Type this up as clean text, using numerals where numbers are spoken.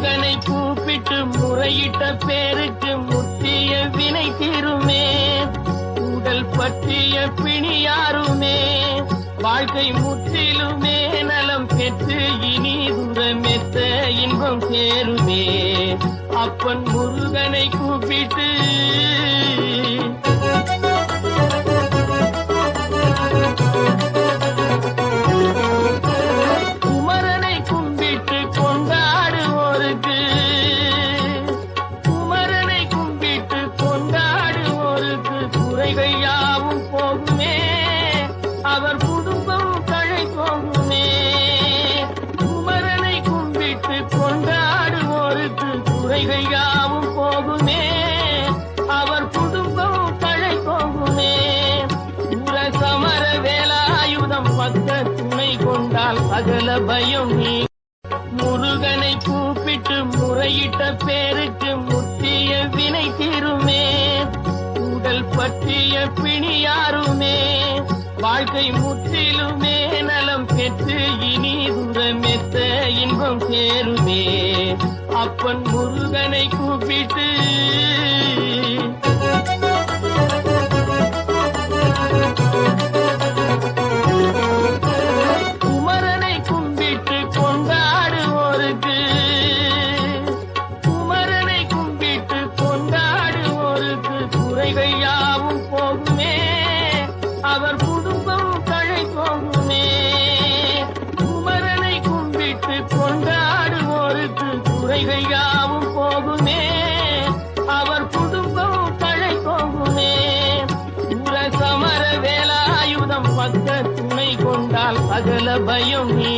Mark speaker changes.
Speaker 1: முருகனை கூப்பிட்டு முறையிட்ட பேருக்கு முற்றிய வினை தீருமே. உடல் பற்றிய பிணியாருமே வாழ்க்கை முற்றிலுமே நலம் பெற்று இனி தூரமெத்த இன்பம் சேருமே. அப்பன் முருகனை கூப்பிட்டு குமரனை கும்பிட்டு கொண்டாடுவோருக்கு குமரனை கும்பிட்டு கொண்டாடுவோருக்கு குறைகள் யாவும் போகுமே. அவர் குடும்பம் தழை போகுமே. குமரனை கும்பிட்டு கொண்டாடுவோருக்கு குறைகள் யாவும் போகுமே. அவர் குடும்பம் தழை போகுமே. உர சமர வேலாயுதம் பக்க துணை கொண்டால் சகல பயம் நீ. முருகனை கூப்பிட்டு முறையிட்ட பேருக்கு முற்றிய வினை தீருமே. உடல் பற்றிய பிணியாருமே வாழ்க்கை முற்றிலுமே நலம் பெற்று இனி தூரமெத்த இன்பம் சேருமே. அப்பன் முருகனை கூப்பிட்டு குமரனை கும்பிட்டு கொண்டாடுவோருக்கு குமரனை கும்பிட்டு கொண்டாடுவோருக்கு குறைகள் யாவும் போகுமே. அவர் குடும்பம் தழை போகுமே. குமரனை கும்பிட்டு கொண்டாடுவோருக்கு குறைகள் யாவும் போகுமே. அவர் குடும்பம் தழை போகுமே. உர சமர வேலாயுதம் பக்க துணை கொண்டால் சகல பயம் நீ.